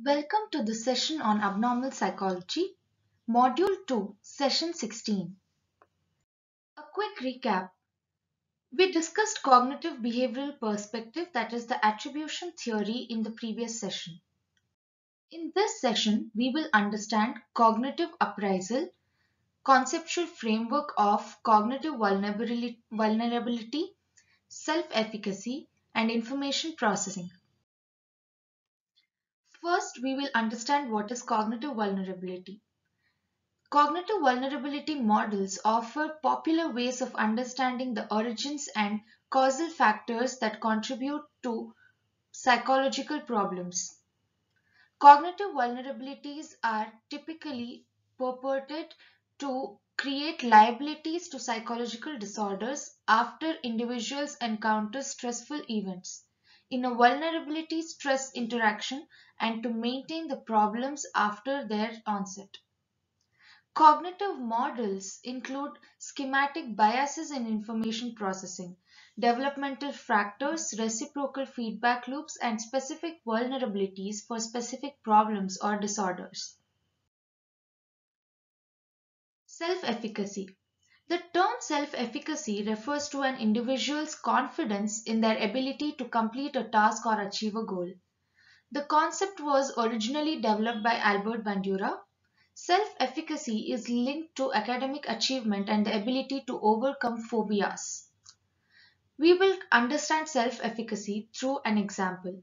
Welcome to the session on abnormal psychology, Module 2, Session 16. A quick recap. We discussed cognitive behavioral perspective, that is the attribution theory, in the previous session. In this session, we will understand cognitive appraisal, conceptual framework of cognitive vulnerability, self-efficacy, and information processing. First, we will understand what is cognitive vulnerability. Cognitive vulnerability models offer popular ways of understanding the origins and causal factors that contribute to psychological problems. Cognitive vulnerabilities are typically purported to create liabilities to psychological disorders after individuals encounter stressful events in a vulnerability stress interaction and to maintain the problems after their onset. Cognitive models include schematic biases in information processing, developmental factors, reciprocal feedback loops, and specific vulnerabilities for specific problems or disorders. Self-efficacy. The term self-efficacy refers to an individual's confidence in their ability to complete a task or achieve a goal. The concept was originally developed by Albert Bandura. Self-efficacy is linked to academic achievement and the ability to overcome phobias. We will understand self-efficacy through an example.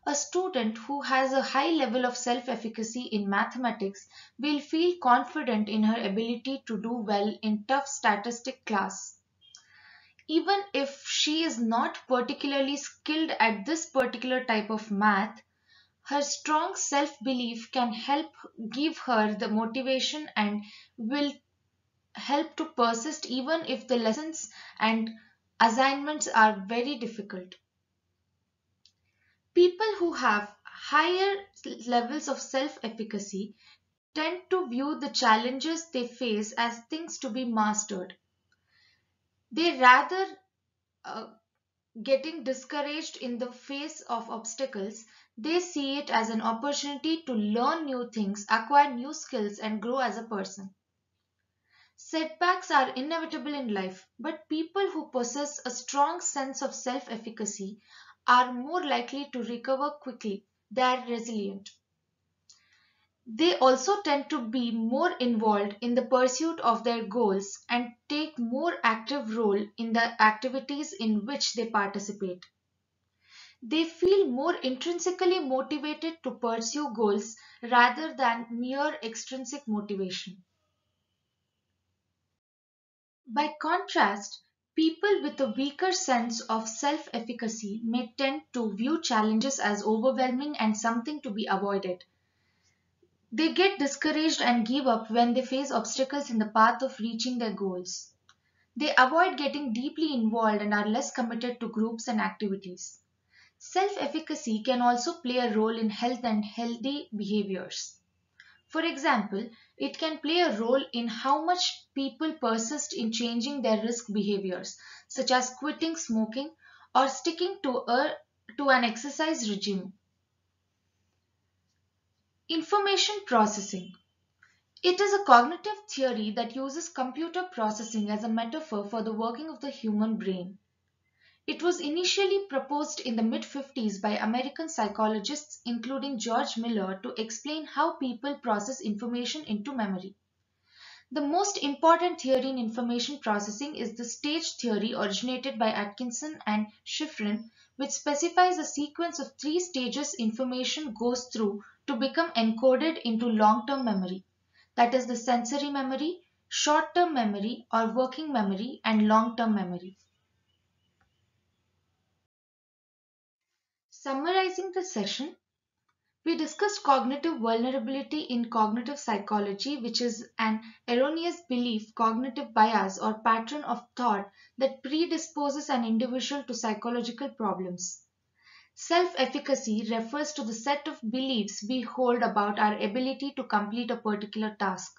A student who has a high level of self-efficacy in mathematics will feel confident in her ability to do well in tough statistic class. Even if she is not particularly skilled at this particular type of math, her strong self-belief can help give her the motivation and will help to persist even if the lessons and assignments are very difficult. People who have higher levels of self-efficacy tend to view the challenges they face as things to be mastered. They rather uh, getting discouraged in the face of obstacles, they see it as an opportunity to learn new things, acquire new skills, and grow as a person. Setbacks are inevitable in life, but people who possess a strong sense of self efficacy are more likely to recover quickly. They are resilient. They also tend to be more involved in the pursuit of their goals and take more active role in the activities in which they participate. They feel more intrinsically motivated to pursue goals rather than mere extrinsic motivation. By contrast, people with a weaker sense of self efficacy may tend to view challenges as overwhelming and something to be avoided. They get discouraged and give up when they face obstacles in the path of reaching their goals. They avoid getting deeply involved and are less committed to groups and activities. Self efficacy can also play a role in health and healthy behaviors. For example, it can play a role in how much people persist in changing their risk behaviors, such as quitting smoking or sticking to an exercise regime. Information processing. It is a cognitive theory that uses computer processing as a metaphor for the working of the human brain. It was initially proposed in the mid-50s by American psychologists including George Miller to explain how people process information into memory. The most important theory in information processing is the stage theory originated by Atkinson and Shiffrin, which specifies a sequence of three stages information goes through to become encoded into long-term memory. That is the sensory memory, short-term memory or working memory, and long-term memory. Summarizing the session, we discussed cognitive vulnerability in cognitive psychology, which is an erroneous belief, cognitive bias, or pattern of thought that predisposes an individual to psychological problems. Self efficacy refers to the set of beliefs we hold about our ability to complete a particular task.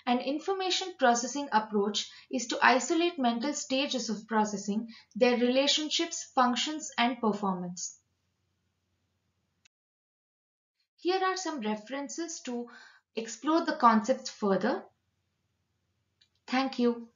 An information processing approach is to isolate mental stages of processing, their relationships, functions, and performance. Here are some references to explore the concepts further. Thank you.